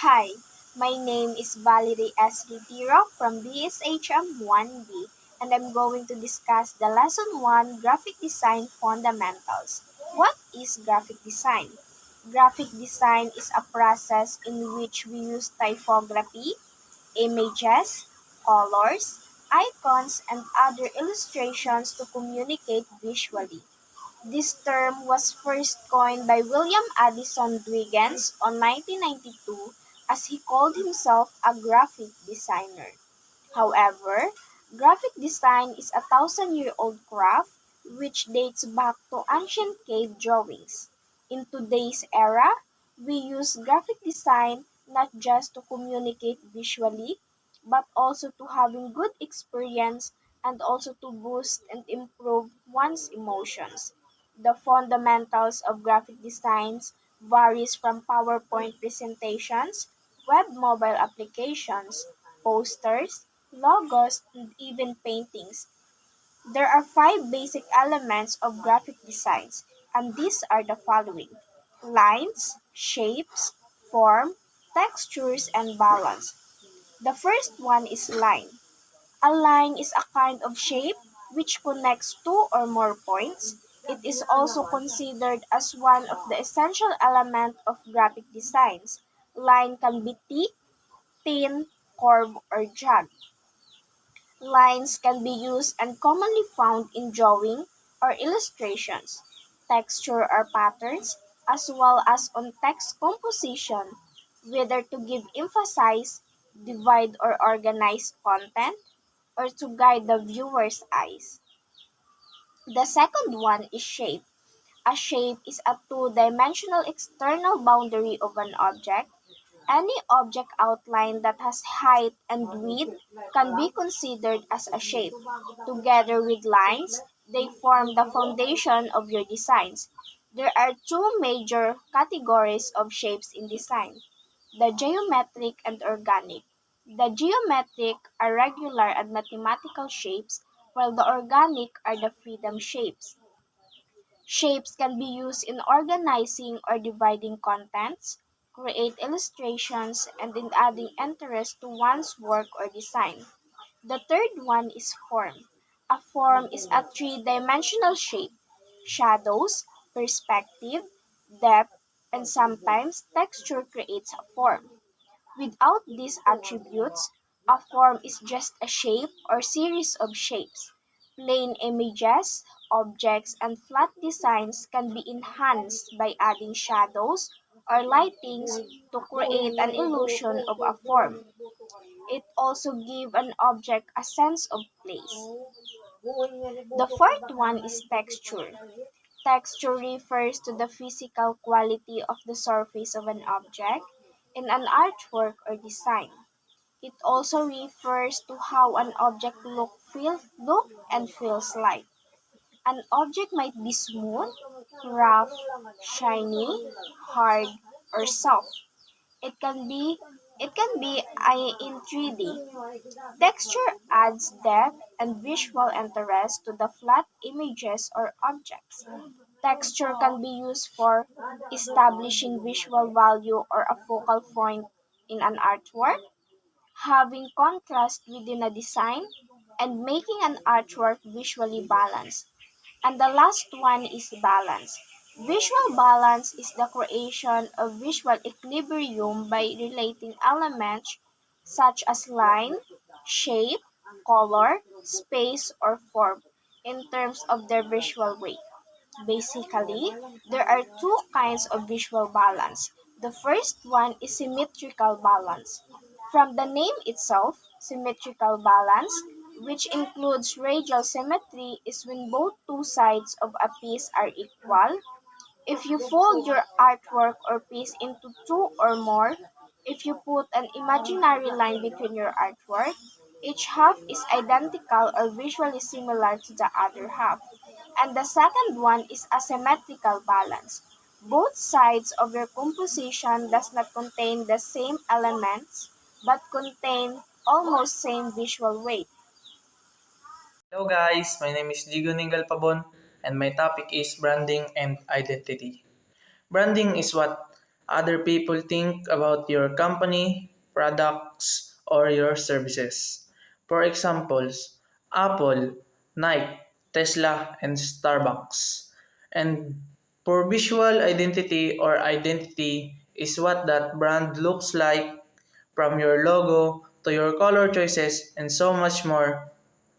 Hi, my name is Valerie S. Ritiro from Bshm 1B, and I'm going to discuss the Lesson 1 Graphic Design Fundamentals. What is graphic design? Graphic design is a process in which we use typography, images, colors, icons, and other illustrations to communicate visually. This term was first coined by William Addison Dwiggins on 1992 as he called himself a graphic designer. However, graphic design is a thousand-year-old craft which dates back to ancient cave drawings. In today's era, we use graphic design not just to communicate visually, but also to having good experience and also to boost and improve one's emotions. The fundamentals of graphic designs varies from PowerPoint presentations, web mobile applications, posters, logos, and even paintings. There are five basic elements of graphic designs, and these are the following: lines, shapes, form, textures, and balance. The first one is line. A line is a kind of shape which connects two or more points. It is also considered as one of the essential elements of graphic designs. Line can be thick, thin, curved, or jagged. Lines can be used and commonly found in drawing or illustrations, texture or patterns, as well as on text composition, whether to give emphasize, divide or organize content, or to guide the viewer's eyes. The second one is shape. A shape is a two-dimensional external boundary of an object. Any object outline that has height and width can be considered as a shape. Together with lines, they form the foundation of your designs. There are two major categories of shapes in design: the geometric and organic. The geometric are regular and mathematical shapes, while the organic are the freedom shapes. Shapes can be used in organizing or dividing contents, create illustrations, and in adding interest to one's work or design. The third one is form. A form is a three-dimensional shape. Shadows, perspective, depth, and sometimes texture creates a form. Without these attributes, a form is just a shape or series of shapes. Plain images, objects, and flat designs can be enhanced by adding shadows or lightings to create an illusion of a form. It also gives an object a sense of place. The fourth one is texture. Texture refers to the physical quality of the surface of an object in an artwork or design. It also refers to how an object look and feels like. An object might be smooth, rough, shiny, hard, or soft. It can be in 3D. Texture adds depth and visual interest to the flat images or objects. Texture can be used for establishing visual value or a focal point in an artwork, having contrast within a design, and making an artwork visually balanced. And the last one is balance. Visual balance is the creation of visual equilibrium by relating elements such as line, shape, color, space, or form in terms of their visual weight. Basically, there are two kinds of visual balance. The first one is symmetrical balance. From the name itself, symmetrical balance, which includes radial symmetry, is when both two sides of a piece are equal. If you fold your artwork or piece into two or more, if you put an imaginary line between your artwork, each half is identical or visually similar to the other half. And the second one is asymmetrical balance. Both sides of your composition does not contain the same elements but contain almost same visual weight. Hello guys, my name is Jigo Ningal Pabon and my topic is branding and identity. Branding is what other people think about your company, products, or your services. For examples, Apple, Nike, Tesla, and Starbucks. And for visual identity or identity is what that brand looks like from your logo to your color choices and so much more.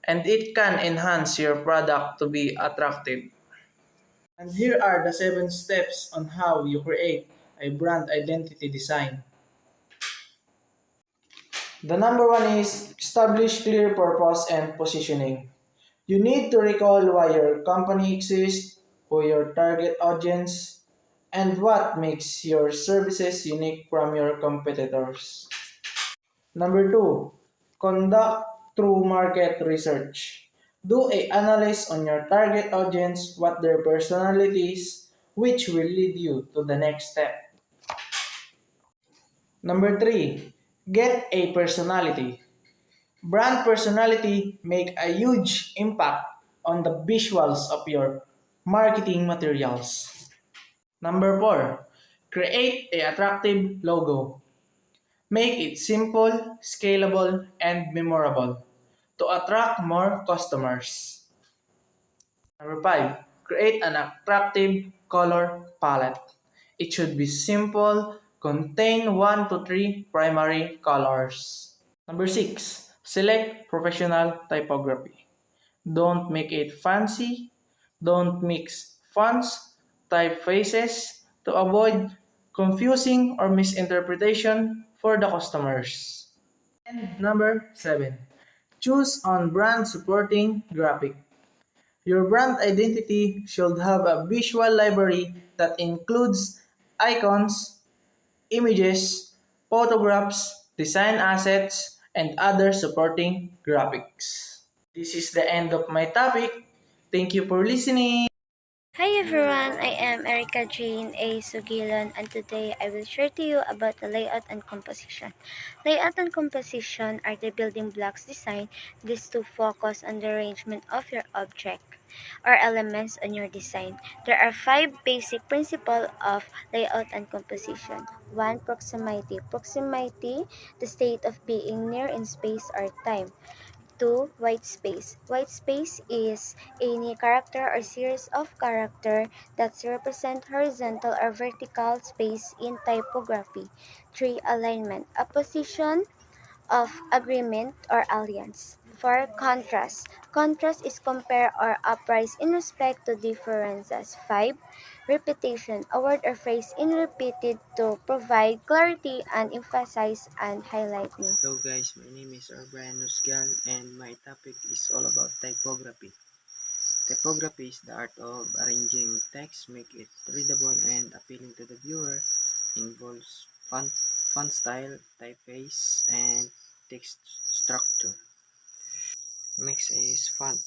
And it can enhance your product to be attractive. And here are the 7 steps on how you create a brand identity design. The number one is establish clear purpose and positioning. You need to recall why your company exists, who your target audience, and what makes your services unique from your competitors. Number two, conduct true market research. Do a analysis on your target audience, what their personalities, which will lead you to the next step. Number three, get a personality. Brand personality make a huge impact on the visuals of your marketing materials. Number four, create a attractive logo. Make it simple, scalable, and memorable to attract more customers. Number five, create an attractive color palette. It should be simple, contain 1 to 3 primary colors. Number six, select professional typography. Don't make it fancy. Don't mix fonts, typefaces to avoid confusing or misinterpretation for the customers. And number seven, choose on brand supporting graphic. Your brand identity should have a visual library that includes icons, images, photographs, design assets, and other supporting graphics. This is the end of my topic. Thank you for listening. Hi everyone, I am Erica Jane A. Sugilon and today I will share to you about the layout and composition. Layout and composition are the building blocks designed this to focus on the arrangement of your object or elements on your design. There are 5 basic principles of layout and composition. 1. Proximity. Proximity, the state of being near in space or time. 2. White space. White space is any character or series of character that represent horizontal or vertical space in typography. 3. Alignment. A position of agreement or alliance. 4. Contrast. Contrast is compare or uprise in respect to differences. 5. Repetition. A word or phrase in repeated to provide clarity and emphasize and highlighting. Hello guys, my name is Brian Rusgal and my topic is all about typography. Typography is the art of arranging text, make it readable and appealing to the viewer, involves font style, typeface, and text structure. Next is font.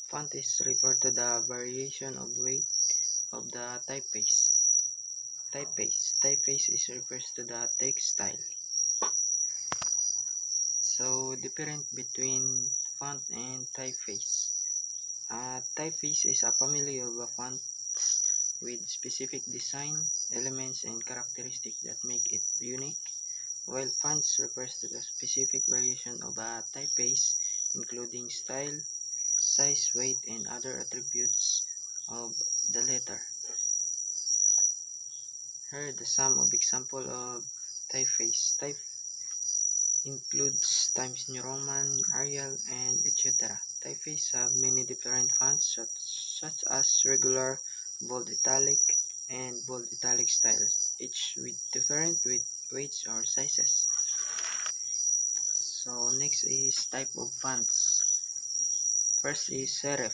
Font is referred to the variation of weight of the typeface. Typeface is refers to the text style. So, different between font and typeface. Typeface is a family of fonts with specific design, elements, and characteristics that make it unique, while fonts refers to the specific variation of a typeface, including style, size, weight, and other attributes of the letter. Here are the some of example of typeface. Type includes Times New Roman, Arial, and etc. Typefaces have many different fonts such as regular, bold italic, and bold italic styles, each with different weights or sizes. So next is type of fonts. First is serif.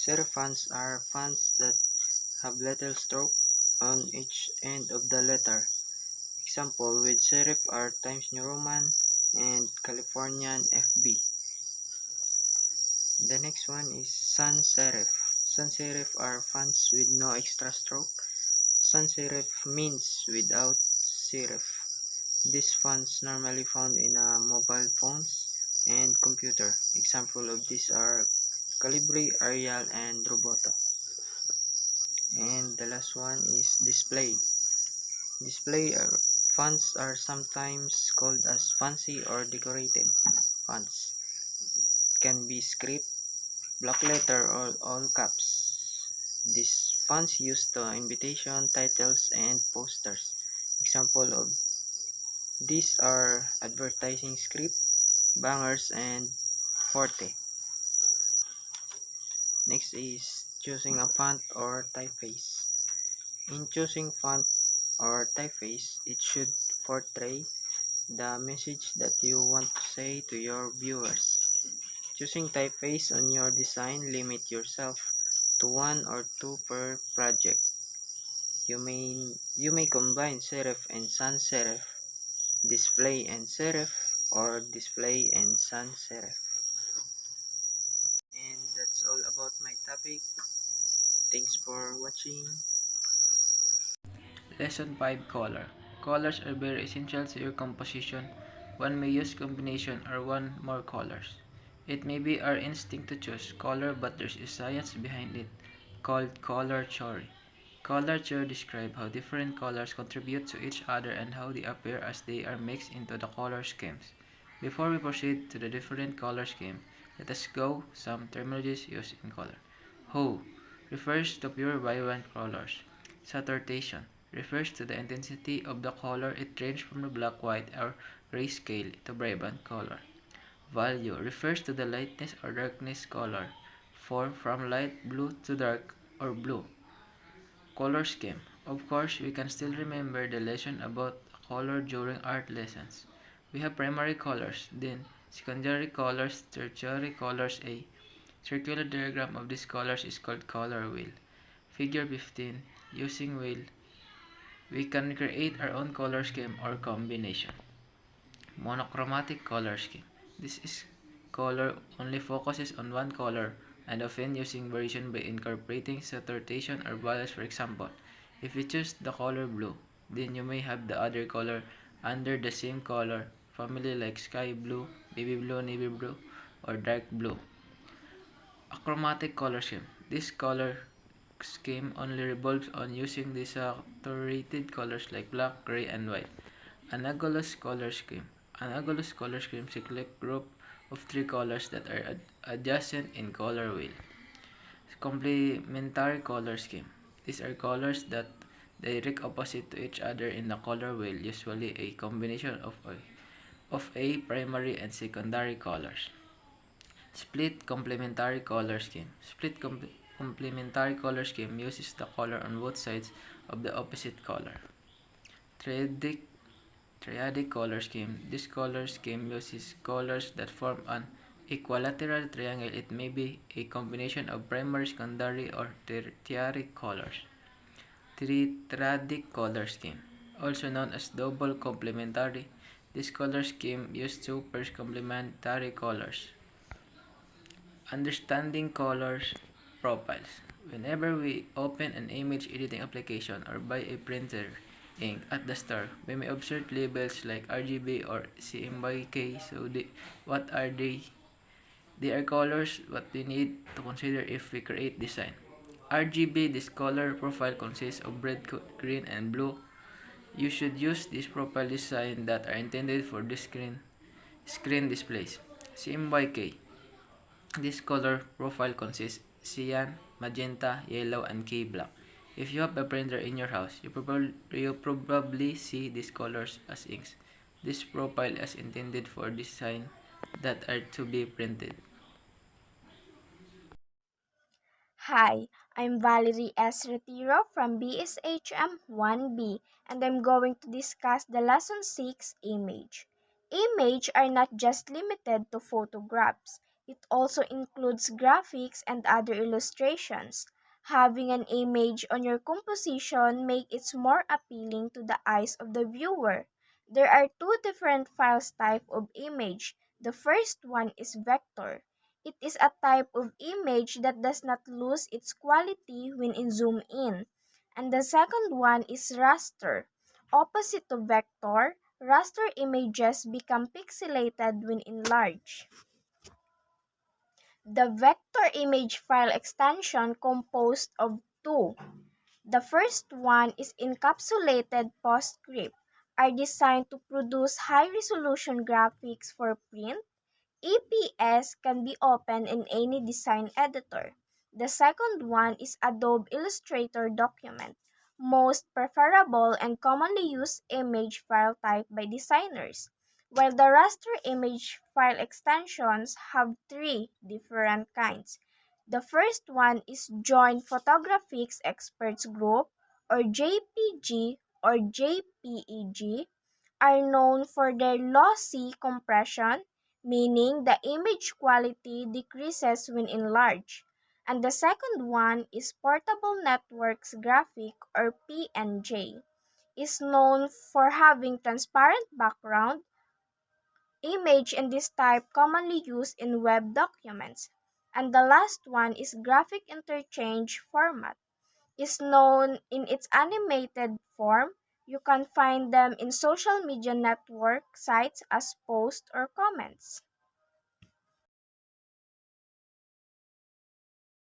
Serif fonts are fonts that have little stroke on each end of the letter. Example with serif are Times New Roman and Californian FB. The next one is sans serif. Sans serif are fonts with no extra stroke. Sans serif means without serif. These fonts normally found in mobile phones and computer. Example of these are Calibri, Arial, and Roboto. And the last one is display. Display fonts are sometimes called as fancy or decorated fonts. It can be script, block letter, or all caps. These fonts used to invitation, titles, and posters. Example of these are advertising script, bangers, and forte. Next is choosing a font or typeface. In choosing font or typeface, it should portray the message that you want to say to your viewers. Choosing typeface on your design limit yourself to one or two per project. You may combine serif and sans serif, display and serif, or display and sans serif. And that's all about my topic. Thanks for watching. Lesson 5 Color. Colors are very essential to your composition. One may use combination or one more colors. It may be our instinct to choose color, but there's a science behind it called color theory. Color theory describes how different colors contribute to each other and how they appear as they are mixed into the color schemes. Before we proceed to the different color scheme, let us go some terminologies used in color. Whole refers to pure vibrant colors. Saturation refers to the intensity of the color. It ranges from the black, white, or grayscale to vibrant color. Value refers to the lightness or darkness color, from light blue to dark or blue. Color scheme. Of course, we can still remember the lesson about color during art lessons. We have primary colors, then secondary colors, tertiary colors. A circular diagram of these colors is called color wheel. Figure 15. Using wheel, we can create our own color scheme or combination. Monochromatic color scheme. This is color only focuses on one color and often using variation by incorporating saturation or values. For example, if you choose the color blue, then you may have the other color under the same color family like sky blue, baby blue, navy blue, or dark blue. A chromatic color scheme. This color scheme only revolves on using desaturated colors like black, gray, and white. Analogous color scheme. Analogous color scheme select group of three colors that are adjacent in color wheel. Complementary color scheme. These are colors that direct opposite to each other in the color wheel, usually a combination of a primary and secondary colors. Split complementary color scheme. Complementary color scheme uses the color on both sides of the opposite color. Triadic Triadic color scheme. This color scheme uses colors that form an equilateral triangle. It may be a combination of primary, secondary, or tertiary colors. Triadic color scheme, also known as double complementary. This color scheme uses two pairs complementary colors. Understanding colors profiles. Whenever we open an image editing application or buy a printer ink at the store, we may observe labels like RGB or CMYK. What are they? They are colors what we need to consider if we create design. RGB, this color profile consists of red, green, and blue. You should use this profile design that are intended for the screen displays. CMYK, this color profile consists cyan, magenta, yellow, and K black. If you have a printer in your house, you probably see these colors as inks. This profile is intended for design that are to be printed. Hi, I'm Valerie S. Retiro from BSHM 1B, and I'm going to discuss the Lesson 6 image. Image are not just limited to photographs. It also includes graphics and other illustrations. Having an image on your composition makes it more appealing to the eyes of the viewer. There are two different files type of image. The first one is vector. It is a type of image that does not lose its quality when in zoom in. And the second one is raster. Opposite to vector, raster images become pixelated when enlarged. The vector image file extension composed of two. The first one is encapsulated postscript, are designed to produce high-resolution graphics for print. EPS can be opened in any design editor. The second one is Adobe Illustrator document, most preferable and commonly used image file type by designers. While the raster image file extensions have three different kinds. The first one is Joint Photographics Experts Group or JPG or JPEG are known for their lossy compression, meaning the image quality decreases when enlarged. And the second one is Portable Networks Graphic or PNG is known for having transparent background image in this type commonly used in web documents. And the last one is graphic interchange format is known in its animated form. You can find them in social media network sites as posts or comments.